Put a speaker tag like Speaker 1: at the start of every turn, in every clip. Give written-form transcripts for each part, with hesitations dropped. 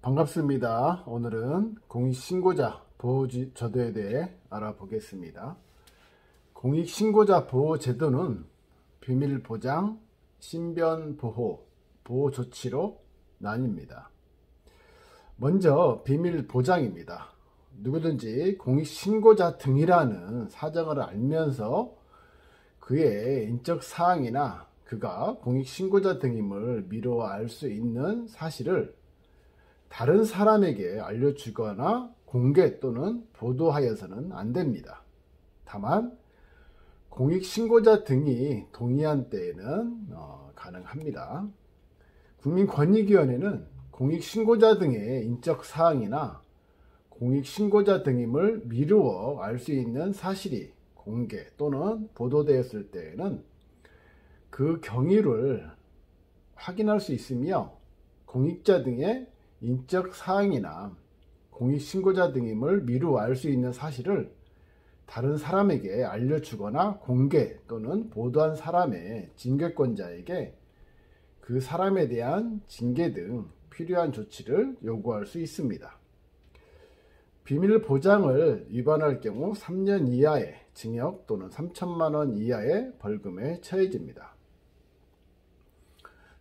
Speaker 1: 반갑습니다. 오늘은 공익신고자 보호제도에 대해 알아보겠습니다. 공익신고자 보호제도는 비밀보장, 신변보호, 보호조치로 나뉩니다. 먼저 비밀보장입니다. 누구든지 공익신고자 등이라는 사정을 알면서 그의 인적사항이나 그가 공익신고자 등임을 미루어 알 수 있는 사실을 다른 사람에게 알려주거나 공개 또는 보도하여서는 안 됩니다. 다만 공익신고자 등이 동의한 때에는 가능합니다. 국민권익위원회는 공익신고자 등의 인적사항이나 공익신고자 등임을 미루어 알 수 있는 사실이 공개 또는 보도되었을 때에는 그 경위를 확인할 수 있으며 공익자 등의 인적사항이나 공익신고자 등임을 미루어 알 수 있는 사실을 다른 사람에게 알려주거나 공개 또는 보도한 사람의 징계권자에게 그 사람에 대한 징계 등 필요한 조치를 요구할 수 있습니다. 비밀보장을 위반할 경우 3년 이하의 징역 또는 3천만 원 이하의 벌금에 처해집니다.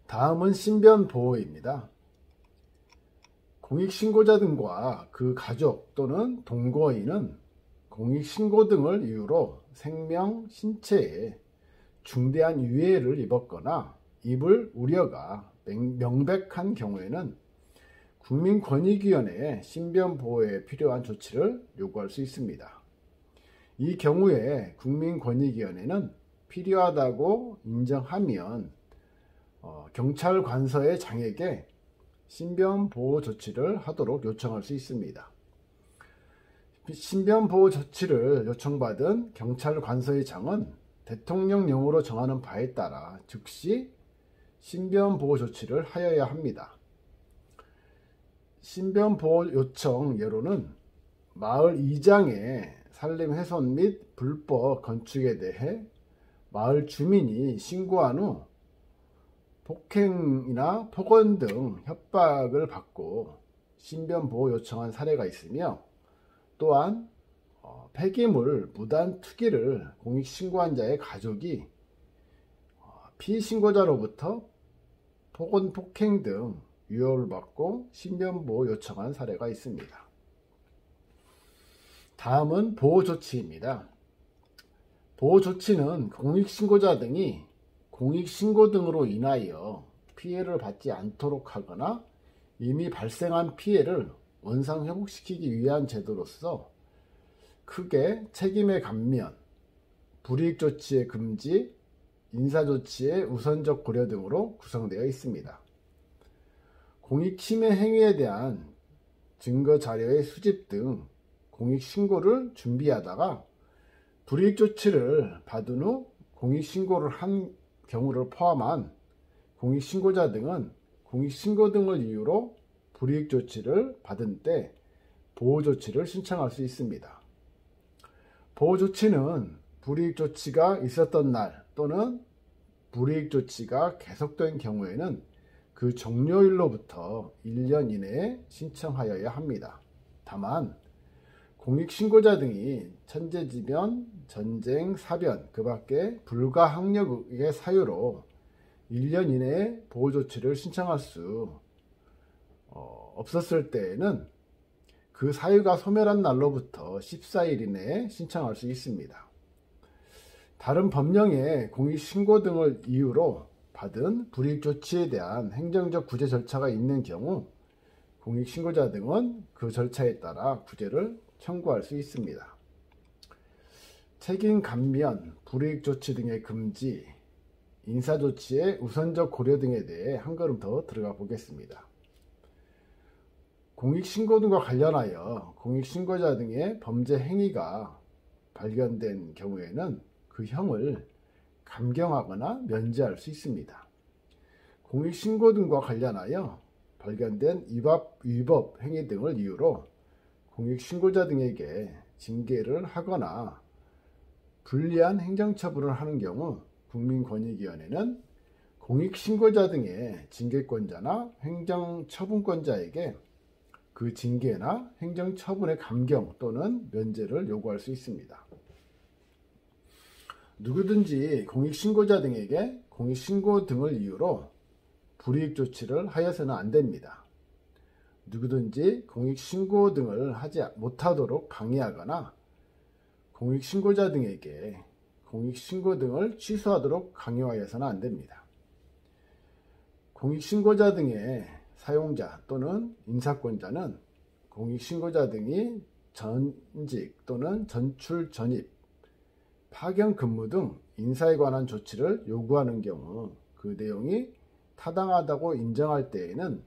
Speaker 1: 다음은 신변보호입니다. 공익신고자 등과 그 가족 또는 동거인은 공익신고 등을 이유로 생명, 신체에 중대한 위해를 입었거나 입을 우려가 명백한 경우에는 국민권익위원회에 신변보호에 필요한 조치를 요구할 수 있습니다. 이 경우에 국민권익위원회는 필요하다고 인정하면 경찰관서의 장에게 신변보호 조치를 하도록 요청할 수 있습니다. 신변보호 조치를 요청받은 경찰관서의 장은 대통령령으로 정하는 바에 따라 즉시 신변보호 조치를 하여야 합니다. 신변보호 요청 예로는 마을 이장의 산림훼손 및 불법 건축에 대해 마을 주민이 신고한 후 폭행이나 폭언 등 협박을 받고 신변보호 요청한 사례가 있으며 또한 폐기물 무단 투기를 공익신고한 자의 가족이 피신고자로부터 폭언, 폭행 등 위협을 받고 신변보호 요청한 사례가 있습니다. 다음은 보호조치입니다. 보호조치는 공익신고자 등이 공익신고 등으로 인하여 피해를 받지 않도록 하거나 이미 발생한 피해를 원상 회복시키기 위한 제도로서 크게 책임의 감면, 불이익조치의 금지, 인사조치의 우선적 고려 등으로 구성되어 있습니다. 공익침해 행위에 대한 증거자료의 수집 등 공익신고를 준비하다가 불이익조치를 받은 후 공익신고를 한 경우를 포함한 공익신고자 등은 공익신고 등을 이유로 불이익조치를 받은 때 보호조치를 신청할 수 있습니다. 보호조치는 불이익조치가 있었던 날 또는 불이익조치가 계속된 경우에는 그 종료일로부터 1년 이내에 신청하여야 합니다. 다만 공익신고자 등이 천재지변, 전쟁, 사변, 그 밖에 불가항력의 사유로 1년 이내에 보호조치를 신청할 수 없었을 때에는 그 사유가 소멸한 날로부터 14일 이내에 신청할 수 있습니다. 다른 법령에 공익신고 등을 이유로 받은 불이익조치에 대한 행정적 구제 절차가 있는 경우 공익신고자 등은 그 절차에 따라 구제를 청구할 수 있습니다. 책임 감면, 불이익조치 등의 금지, 인사조치의 우선적 고려 등에 대해 한 걸음 더 들어가 보겠습니다. 공익신고 등과 관련하여 공익신고자 등의 범죄 행위가 발견된 경우에는 그 형을 감경하거나 면제할 수 있습니다. 공익신고 등과 관련하여 발견된 위법 행위 등을 이유로 공익신고자 등에게 징계를 하거나 불리한 행정처분을 하는 경우 국민권익위원회는 공익신고자 등의 징계권자나 행정처분권자에게 그 징계나 행정처분의 감경 또는 면제를 요구할 수 있습니다. 누구든지 공익신고자 등에게 공익신고 등을 이유로 불이익 조치를 하여서는 안 됩니다. 누구든지 공익신고 등을 하지 못하도록 방해하거나 공익신고자 등에게 공익신고 등을 취소하도록 강요하여서는 안 됩니다. 공익신고자 등의 사용자 또는 인사권자는 공익신고자 등이 전직 또는 전출 전입, 파견 근무 등 인사에 관한 조치를 요구하는 경우 그 내용이 타당하다고 인정할 때에는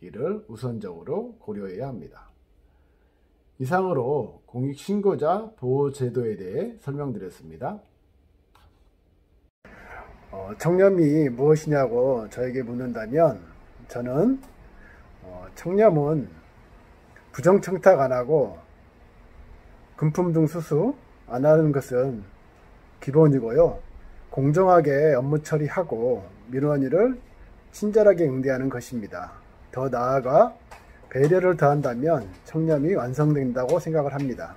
Speaker 1: 이를 우선적으로 고려해야 합니다. 이상으로 공익신고자 보호제도에 대해 설명드렸습니다. 청렴이 무엇이냐고 저에게 묻는다면 저는 청렴은 부정청탁 안 하고 금품 등 수수 안 하는 것은 기본이고요. 공정하게 업무 처리하고 민원인을 친절하게 응대하는 것입니다. 더 나아가 배려를 더한다면 청렴이 완성된다고 생각을 합니다.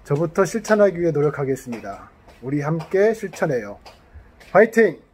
Speaker 1: 저부터 실천하기 위해 노력하겠습니다. 우리 함께 실천해요. 화이팅!